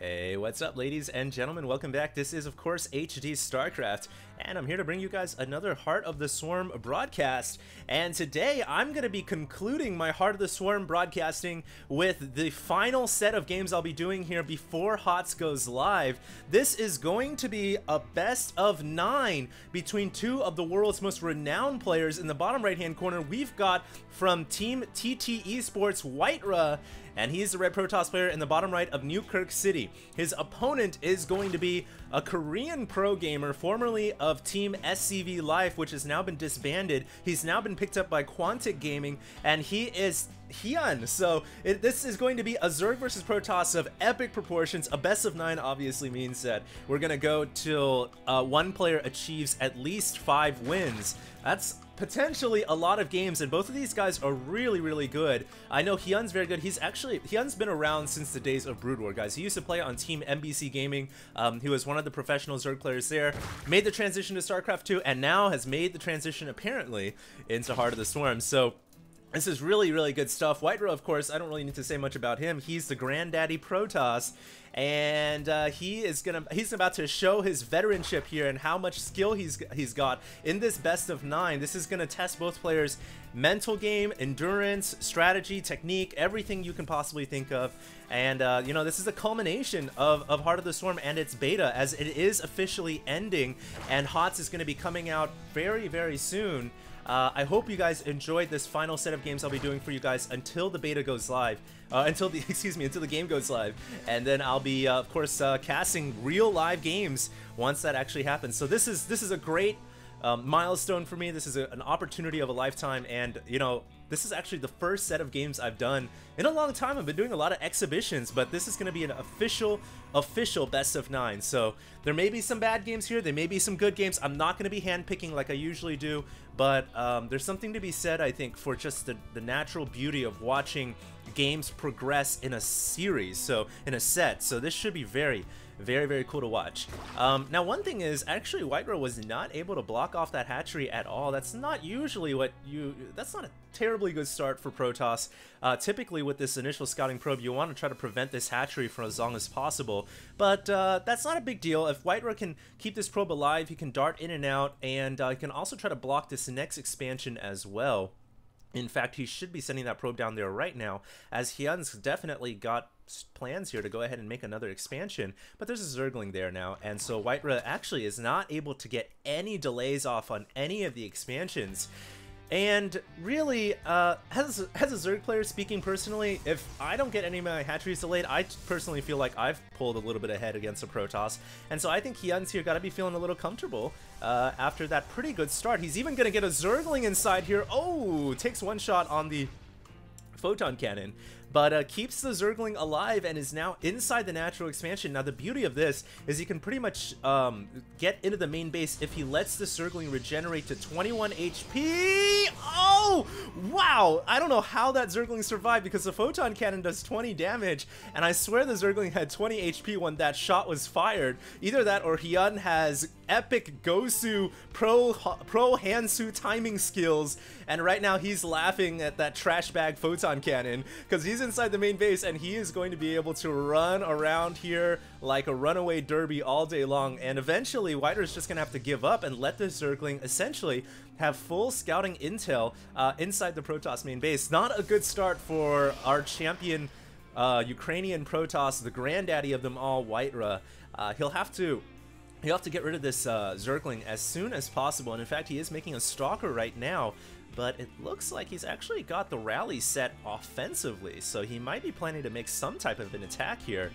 Hey, what's up, ladies and gentlemen? Welcome back. This is, of course, HD StarCraft, and I'm here to bring you guys another Heart of the Swarm broadcast. And today, I'm going to be concluding my Heart of the Swarm broadcasting with the final set of games I'll be doing here before HOTS goes live. This is going to be a best of 9 between two of the world's most renowned players. In the bottom right-hand corner, we've got from Team tt.WhiteRa, and he's the red Protoss player in the bottom right of Newkirk City. His opponent is going to be a Korean pro gamer, formerly of Team SCV Life, which has now been disbanded. He's now been picked up by Quantic Gaming, and he is Hyun. So this is going to be a Zerg versus Protoss of epic proportions. A best of 9 obviously means that we're going to go till one player achieves at least 5 wins. That's potentially a lot of games, and both of these guys are really good. I know Hyun's very good. Hyun's been around since the days of Brood War, guys. He used to play on Team MBC Gaming. He was one of the professional Zerg players there, made the transition to StarCraft 2, and now has made the transition apparently into Heart of the Swarm. So this is really good stuff. HDreplays, of course, I don't really need to say much about him. He's the granddaddy Protoss, and he's about to show his veteranship here and how much skill he's got in this best of 9. This is gonna test both players' mental game, endurance, strategy, technique, everything you can possibly think of. And you know, this is a culmination of Heart of the Swarm and its beta, as it is officially ending, and HOTS is going to be coming out very soon. I hope you guys enjoyed this final set of games I'll be doing for you guys until the beta goes live, until the game goes live, and then I'll be of course casting real live games once that actually happens. So this is a great milestone for me. This is an opportunity of a lifetime, and you know, this is actually the first set of games I've done in a long time. I've been doing a lot of exhibitions, but this is going to be an official best of 9. So there may be some bad games here, there may be some good games. I'm not going to be handpicking like I usually do, but there's something to be said, I think, for just the natural beauty of watching games progress in a series, so in a set. So this should be very cool to watch. Now, one thing is, actually, HDreplays was not able to block off that hatchery at all. That's not usually that's not a terribly good start for Protoss. Typically, with this initial scouting probe, you want to try to prevent this hatchery for as long as possible, but that's not a big deal. If HDreplays can keep this probe alive, he can dart in and out, and he can also try to block this next expansion as well. In fact, he should be sending that probe down there right now, as Hyun's definitely got plans here to go ahead and make another expansion, but there's a Zergling there now, and so HDreplays actually is not able to get any delays off on any of the expansions. And really, as a Zerg player, speaking personally, if I don't get any of my hatcheries delayed, I personally feel like I've pulled a little bit ahead against a Protoss. And so I think Hyun's here got to be feeling a little comfortable after that pretty good start. He's even going to get a Zergling inside here. Oh, takes one shot on the photon cannon, but keeps the Zergling alive and is now inside the natural expansion. Now, the beauty of this is he can pretty much get into the main base if he lets the Zergling regenerate to 21 HP. Oh, wow! I don't know how that Zergling survived, because the photon cannon does 20 damage, and I swear the Zergling had 20 HP when that shot was fired. Either that, or Hyun has epic Gosu pro Hansu timing skills, and right now he's laughing at that trash bag photon cannon, because he's inside the main base and he is going to be able to run around here like a runaway derby all day long. And eventually HDreplays is just gonna have to give up and let the Zergling essentially have full scouting intel inside the Protoss main base. Not a good start for our champion Ukrainian Protoss, the granddaddy of them all, HDreplays. He'll have to get rid of this Zergling as soon as possible, and in fact he is making a Stalker right now, but it looks like he's actually got the rally set offensively, so he might be planning to make some type of an attack here.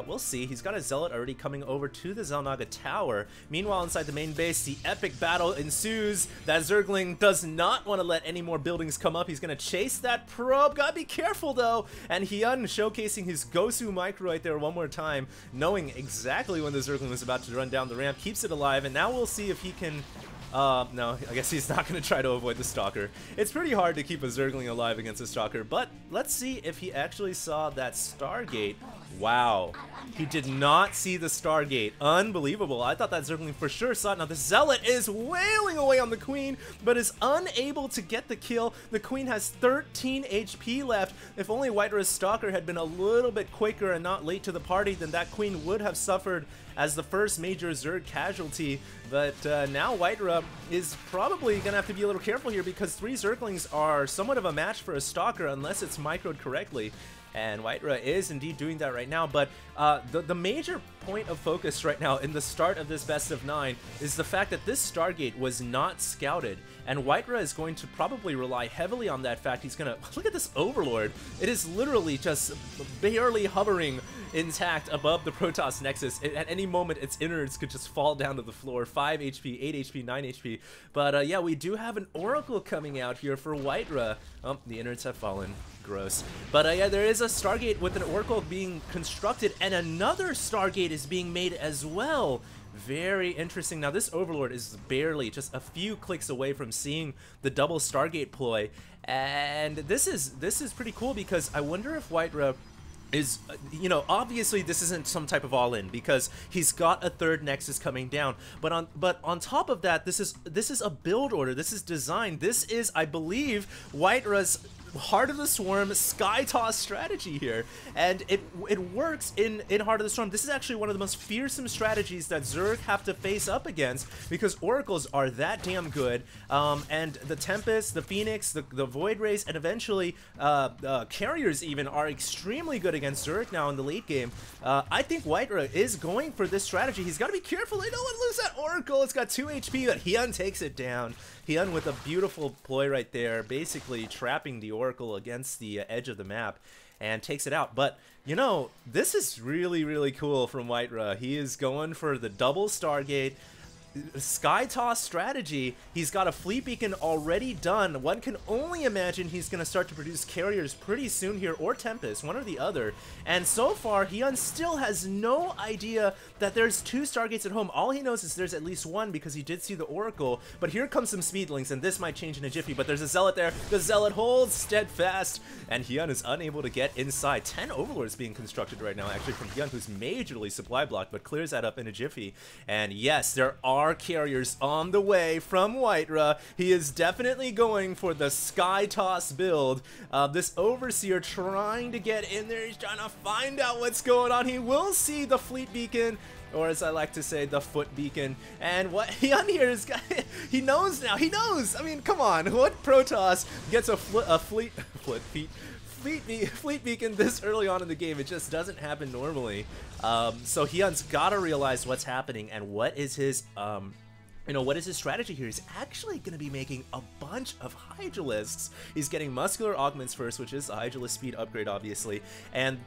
We'll see. He's got a Zealot already coming over to the Xel'Naga Tower. Meanwhile, inside the main base, the epic battle ensues. That Zergling does not want to let any more buildings come up. He's going to chase that probe. Gotta be careful, though. And Hyun showcasing his Gosu micro right there one more time, knowing exactly when the Zergling was about to run down the ramp, keeps it alive. And now we'll see if he can No, I guess he's not going to try to avoid the Stalker. It's pretty hard to keep a Zergling alive against a Stalker, but let's see if he actually saw that Stargate. Wow. He did not see the Stargate. Unbelievable. I thought that Zergling for sure saw it. Now the Zealot is wailing away on the Queen, but is unable to get the kill. The Queen has 13 HP left. If only WhiteRa's Stalker had been a little bit quicker and not late to the party, then that Queen would have suffered as the first major Zerg casualty. But now WhiteRa is probably going to have to be a little careful here, because 3 Zerglings are somewhat of a match for a Stalker unless it's microed correctly. And WhiteRa is indeed doing that right now, but the major point of focus right now in the start of this best of 9 is the fact that this Stargate was not scouted, and WhiteRa is going to probably rely heavily on that fact. He's gonna look at this Overlord. It is literally just barely hovering intact above the Protoss Nexus. At any moment, its innards could just fall down to the floor. 5 HP, 8 HP, 9 HP. But yeah, we do have an Oracle coming out here for WhiteRa. Oh, the innards have fallen. Gross. But yeah, there is a Stargate with an Oracle being constructed, and another Stargate is being made as well. Very interesting. Now this Overlord is barely just a few clicks away from seeing the double Stargate ploy, and this is pretty cool, because I wonder if WhiteRa is, you know, obviously this isn't some type of all-in, because he's got a third Nexus coming down, but on top of that, this is a build order. This is design. This is, I believe, WhiteRa's Heart of the Swarm Sky Toss strategy here, and it works in Heart of the Storm. This is actually one of the most fearsome strategies that Zerg have to face up against, because Oracles are that damn good, and the Tempest, the Phoenix, the Void Rays, and eventually Carriers even are extremely good against Zerg now in the late game. I think WhiteRa is going for this strategy. He's got to be careful. They don't want to lose that Oracle. It's got 2 HP, but Hyun takes it down. Hyun with a beautiful ploy right there, basically trapping the Oracle against the edge of the map, and takes it out. But, you know, this is really, really cool from WhiteRa. He is going for the double Stargate Sky Toss strategy. He's got a Fleet Beacon already done. One can only imagine he's going to start to produce Carriers pretty soon here, or Tempest, one or the other. And so far, Hyun still has no idea that there's 2 Stargates at home. All he knows is there's at least 1, because he did see the Oracle. But here comes some Speedlings, and this might change in a jiffy. But there's a Zealot there. The Zealot holds steadfast, and Hyun is unable to get inside. 10 Overlords being constructed right now, actually, from Hyun, who's majorly supply blocked, but clears that up in a jiffy. And yes, there are Carriers on the way from WhiteRa. He is definitely going for the Sky Toss build. This Overseer trying to get in there. He's trying to find out what's going on. He will see the Fleet Beacon, or as I like to say, the Foot Beacon. And what Hyun here is, he knows now. He knows. I mean, come on. What Protoss gets a Fleet Beacon this early on in the game? It just doesn't happen normally. So Hyun's got to realize what's happening, and what is his you know, what is his strategy here? He's actually going to be making a bunch of Hydralisks. He's getting Muscular Augments first, which is a Hydralisk speed upgrade, obviously. And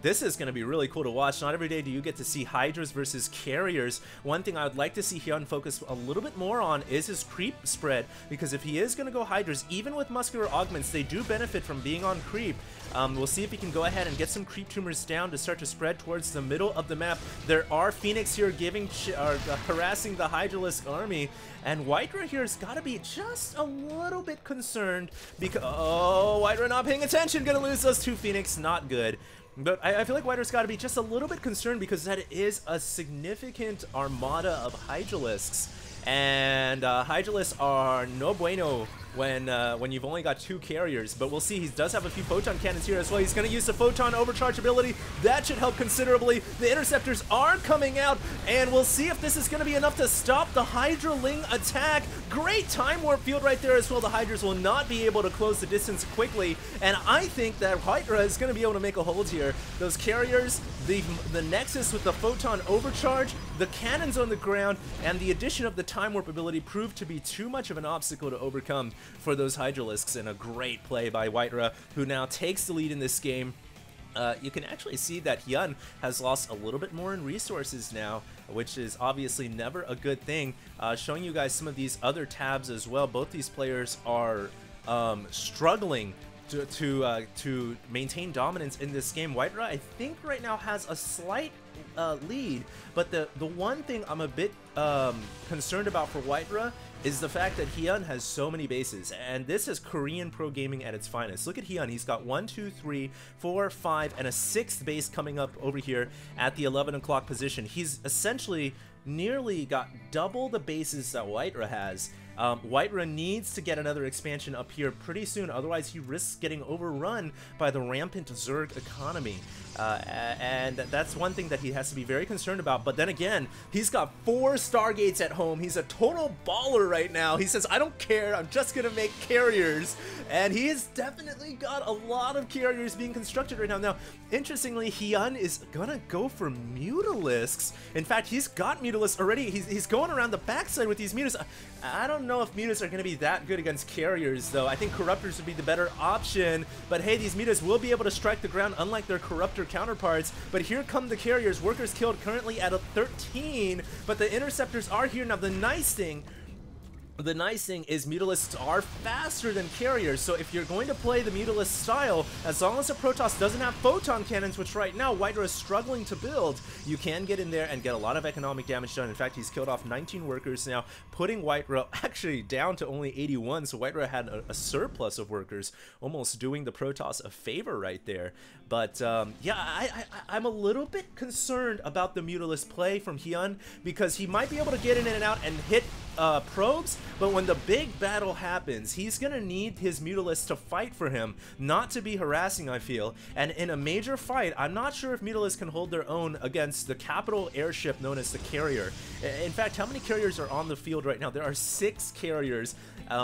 this is going to be really cool to watch. Not every day do you get to see Hydras versus Carriers. One thing I would like to see Hyun focus a little bit more on is his creep spread, because if he is going to go Hydras, even with Muscular Augments, they do benefit from being on creep. We'll see if he can go ahead and get some creep tumors down to start to spread towards the middle of the map. There are Phoenix here harassing the Hydralisk army, and WhiteRa here has got to be just a little bit concerned, because WhiteRa not paying attention, gonna lose those 2 Phoenix, not good. But I feel like WhiteRa's got to be just a little bit concerned, because that is a significant armada of Hydralisks, and Hydralisks are no bueno when you've only got 2 Carriers. But we'll see. He does have a few Photon Cannons here as well. He's going to use the Photon Overcharge ability. That should help considerably. The Interceptors are coming out, and we'll see if this is going to be enough to stop the Hydraling attack. Great Time Warp field right there as well. The Hydras will not be able to close the distance quickly, and I think that WhiteRa is going to be able to make a hold here. Those Carriers, the Nexus with the Photon Overcharge, the cannons on the ground, and the addition of the Time Warp ability proved to be too much of an obstacle to overcome for those Hydralisks, and a great play by WhiteRa, who now takes the lead in this game. You can actually see that Hyun has lost a little bit more in resources now, which is obviously never a good thing. Showing you guys some of these other tabs as well. Both these players are struggling to maintain dominance in this game. WhiteRa, I think, right now has a slight lead, but the one thing I'm a bit concerned about for WhiteRa is the fact that Hyun has so many bases, and this is Korean pro gaming at its finest. Look at Hyun, he's got 1, 2, 3, 4, 5, and a 6th base coming up over here at the 11 o'clock position. He's essentially nearly got double the bases that WhiteRa has. WhiteRa needs to get another expansion up here pretty soon, otherwise he risks getting overrun by the rampant Zerg economy. And that's one thing that he has to be very concerned about. But then again, he's got 4 Stargates at home. He's a total baller right now. He says, I don't care, I'm just gonna make carriers. And he has definitely got a lot of carriers being constructed right now. Now, interestingly, Hyun is gonna go for Mutalisks. In fact, he's got Mutalisks already. He's going around the backside with these Mutas. I don't know if Mutas are gonna be that good against carriers, though. I think Corruptors would be the better option. But hey, these Mutas will be able to strike the ground, unlike their Corruptor counterparts. But here come the carriers. Workers killed currently at a 13, but the interceptors are here. Now the nice thing is Mutalisks are faster than carriers, so if you're going to play the Mutalist style, as long as the Protoss doesn't have photon cannons, which right now WhiteRa is struggling to build, you can get in there and get a lot of economic damage done. In fact, he's killed off 19 workers now, putting WhiteRa actually down to only 81, so WhiteRa had a surplus of workers, almost doing the Protoss a favor right there. But yeah, I'm a little bit concerned about the Mutalist play from Hyun, because he might be able to get in and out and hit probes, but when the big battle happens, he's gonna need his Mutalists to fight for him, not to be harassing, I feel. And in a major fight, I'm not sure if Mutalists can hold their own against the capital airship known as the Carrier. In fact, how many carriers are on the field right now? There are 6 carriers.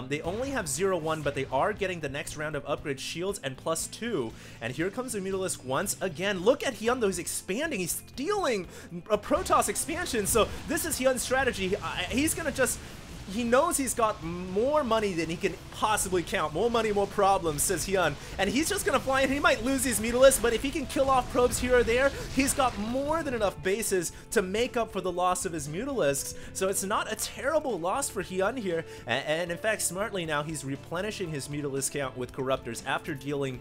They only have 0-1, but they are getting the next round of upgrade shields and +2. And here comes the Mutalisk once again. Look at Hyun, though. He's expanding. He's stealing a Protoss expansion. So this is Hyun's strategy. He's going to just... He knows he's got more money than he can possibly count. More money, more problems, says Hyun. And he's just going to fly in. He might lose his Mutalisk, but if he can kill off probes here or there, he's got more than enough bases to make up for the loss of his Mutalisks. So it's not a terrible loss for Hyun here. And in fact, smartly now, he's replenishing his Mutalisk count with Corruptors after dealing,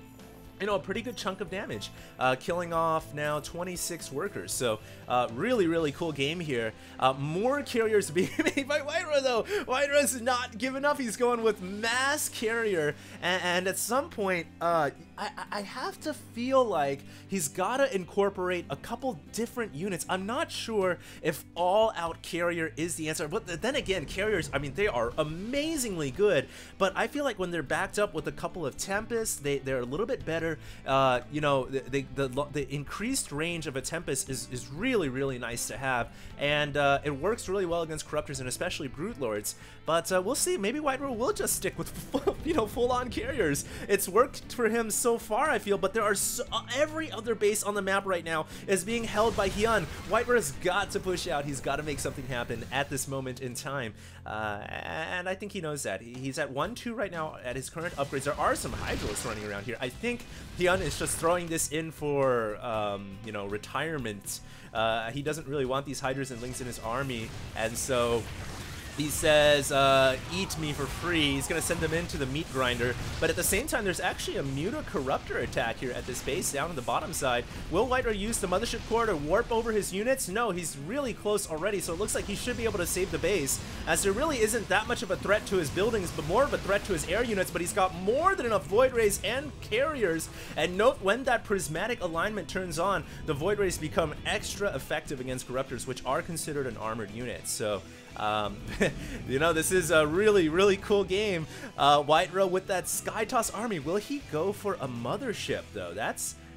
you know, a pretty good chunk of damage, killing off now 26 workers. So really, really cool game here. More carriers being made by WhiteRa, though. WhiteRa's not giving up. He's going with mass carrier, and at some point, I have to feel like he's got to incorporate a couple different units. I'm not sure if all-out carrier is the answer, but then again, carriers, I mean, they are amazingly good, but I feel like when they're backed up with a couple of Tempests, they're a little bit better. You know, the increased range of a Tempest is really, really nice to have, and it works really well against Corruptors and especially Brute Lords. But we'll see. Maybe WhiteRa will just stick with full-on carriers. It's worked for him so far, I feel, but there are every other base on the map right now is being held by Hyun. WhiteRa's got to push out. He's got to make something happen at this moment in time, and I think he knows that. He's at 1-2 right now at his current upgrades. There are some Hydralisks running around here. I think Hyun is just throwing this in for, you know, retirement. He doesn't really want these Hydras and Lings in his army, and so he says, eat me for free. He's going to send them into the meat grinder. But at the same time, there's actually a Muta Corruptor attack here at this base down on the bottom side. Will WhiteRa use the Mothership Core to warp over his units? No, he's really close already, so it looks like he should be able to save the base, as there really isn't that much of a threat to his buildings, but more of a threat to his air units. But he's got more than enough Void Rays and carriers. And note, when that prismatic alignment turns on, the Void Rays become extra effective against Corruptors, which are considered an armored unit. So you know, this is a really, really cool game. WhiteRa with that Skytoss army. Will he go for a mothership, though?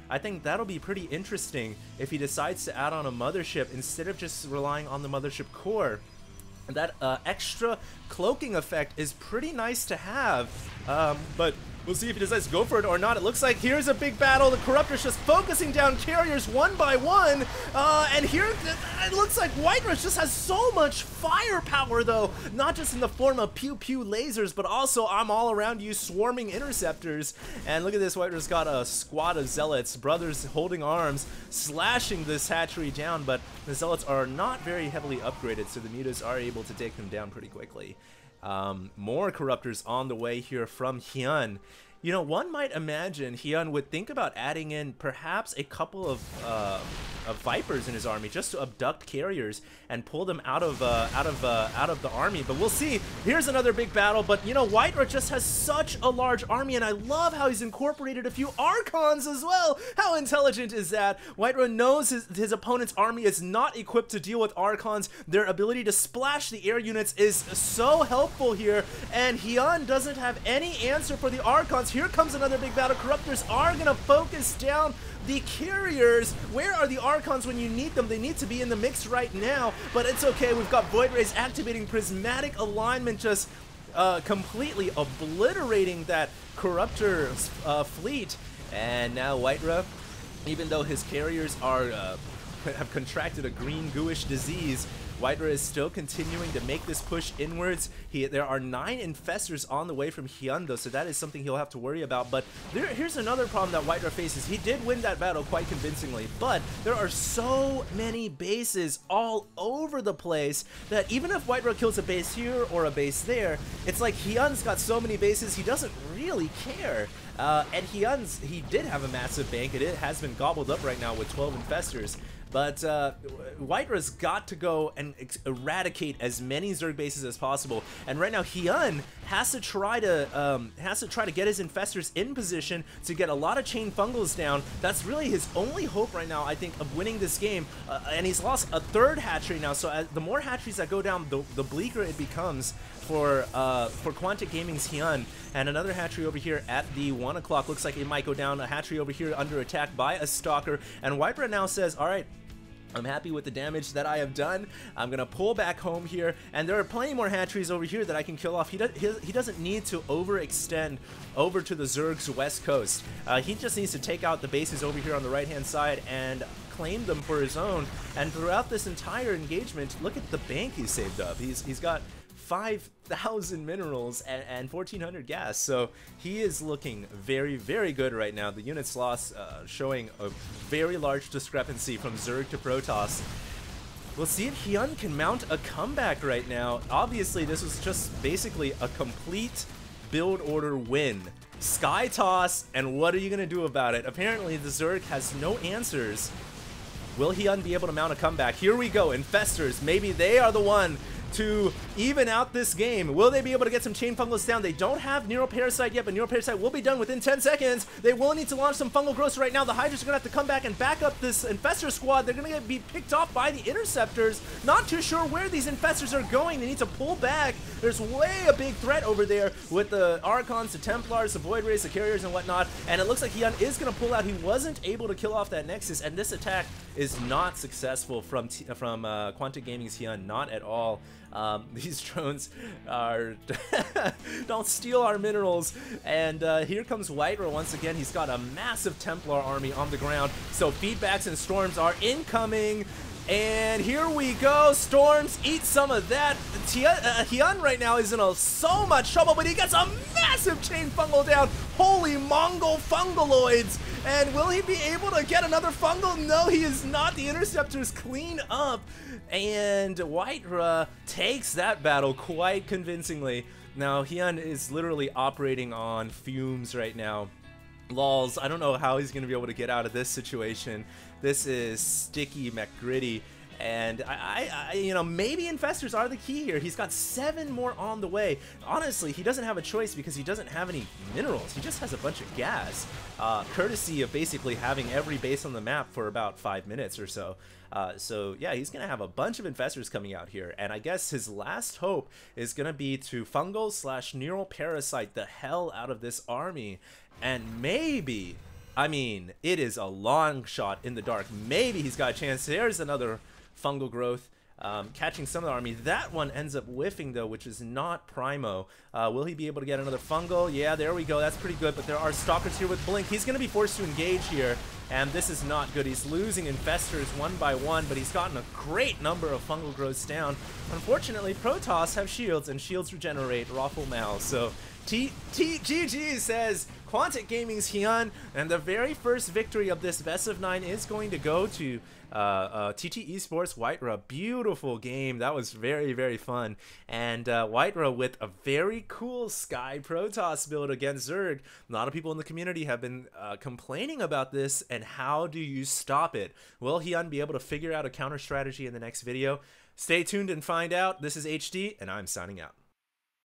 I think that'll be pretty interesting if he decides to add on a mothership instead of just relying on the mothership core. That extra cloaking effect is pretty nice to have, but we'll see if he decides to go for it or not. It looks like here's a big battle. The Corruptor's just focusing down carriers one by one. And here, it looks like WhiteRa just has so much firepower, though. Not just in the form of pew-pew lasers, but also I'm all around you swarming interceptors. And look at this, WhiteRa's got a squad of Zealots, brothers holding arms, slashing this hatchery down. But the Zealots are not very heavily upgraded, so the Mutas are able to take them down pretty quickly. More Corruptors on the way here from Hyun. You know, one might imagine Hyun would think about adding in perhaps a couple of Vipers in his army just to abduct carriers and pull them out of the army. But we'll see. Here's another big battle. But you know, WhiteRa just has such a large army, and I love how he's incorporated a few Archons as well. How intelligent is that? WhiteRa knows his opponent's army is not equipped to deal with Archons. Their ability to splash the air units is so helpful here, and Hyun doesn't have any answer for the Archons. Here comes another big battle. Corruptors are gonna focus down the carriers. Where are the Archons when you need them? They need to be in the mix right now, but it's okay. We've got Void Rays activating prismatic alignment, just completely obliterating that Corruptor fleet. And now WhiteRa, even though his carriers are have contracted a green gooish disease, WhiteRa is still continuing to make this push inwards. There are 9 infestors on the way from Hyun though, so that is something he'll have to worry about. But here's another problem that WhiteRa faces. He did win that battle quite convincingly, but there are so many bases all over the place that even if WhiteRa kills a base here or a base there, it's like Hyun's got so many bases, he doesn't really care. And he did have a massive bank, and it has been gobbled up right now with 12 infestors. But WhiteRa's got to go and eradicate as many Zerg bases as possible. And right now, Hyun has to try to get his infestors in position to get a lot of chain fungals down. That's really his only hope right now, I think, of winning this game. And he's lost a 3rd hatchery now. So the more hatcheries that go down, the bleaker it becomes for Quantic Gaming's Hyun. And another hatchery over here at the 1 o'clock. Looks like it might go down. A hatchery over here under attack by a stalker. And WhiteRa now says, all right, I'm happy with the damage that I have done. I'm gonna pull back home here, and there are plenty more hatcheries over here that I can kill off. He doesn't need to overextend over to the Zerg's west coast. He just needs to take out the bases over here on the right-hand side and claim them for his own. And throughout this entire engagement, look at the bank he saved up. He's got 5,000 minerals and 1,400 gas, so he is looking very, very good right now. The units lost showing a very large discrepancy from Zerg to Protoss. We'll see if Hyun can mount a comeback right now. Obviously, this was just basically a complete build order win. Sky toss, and what are you gonna do about it? Apparently, the Zerg has no answers. Will Hyun be able to mount a comeback? Here we go, infestors. Maybe they are the one to even out this game. Will they be able to get some chain fungals down? They don't have Neuroparasite yet, but Neuroparasite will be done within 10 seconds. They will need to launch some fungal growths right now. The Hydras are going to have to come back and back up this infestor squad. They're going to be picked off by the interceptors. Not too sure where these infestors are going. They need to pull back. There's way a big threat over there with the Archons, the Templars, the Void Rays, the carriers, and whatnot. And it looks like Hyun is going to pull out. He wasn't able to kill off that Nexus, and this attack is not successful from Quantic Gaming's Hyun. Not at all. These drones are don't steal our minerals. And here comes WhiteRa once again. He's got a massive Templar army on the ground, so feedbacks and storms are incoming. And here we go. Storms, eat some of that. Hyun right now is in so much trouble, but he gets a massive chain fungal down. Holy Mongol fungaloids. And will he be able to get another fungal? No, he is not. The interceptors clean up. And WhiteRa takes that battle quite convincingly. Now, Hyun is literally operating on fumes right now. Lols, I don't know how he's going to be able to get out of this situation. This is sticky McGritty, and you know, maybe infestors are the key here. He's got 7 more on the way. Honestly, he doesn't have a choice because he doesn't have any minerals. He just has a bunch of gas, courtesy of basically having every base on the map for about 5 minutes or so. So yeah, he's gonna have a bunch of infestors coming out here, and I guess his last hope is gonna be to fungal / neural parasite the hell out of this army. And maybe, I mean, it is a long shot in the dark. Maybe he's got a chance. There's another fungal growth catching some of the army. That one ends up whiffing though, which is not primo. Will he be able to get another fungal? Yeah, there we go. That's pretty good, but there are stalkers here with blink. He's going to be forced to engage here. and this is not good. He's losing Infestors one by one, but he's gotten a great number of fungal growths down. Unfortunately, Protoss have shields, and shields regenerate Raffle Mal, so GG says Quantic Gaming's Hyun, and the very first victory of this best of 9 is going to go to TT Esports WhiteRa. Beautiful game. That was very, very fun. And WhiteRa with a very cool Sky Protoss build against Zerg. A lot of people in the community have been complaining about this, and how do you stop it? Will Hyun be able to figure out a counter strategy in the next video? Stay tuned and find out. This is HD, and I'm signing out.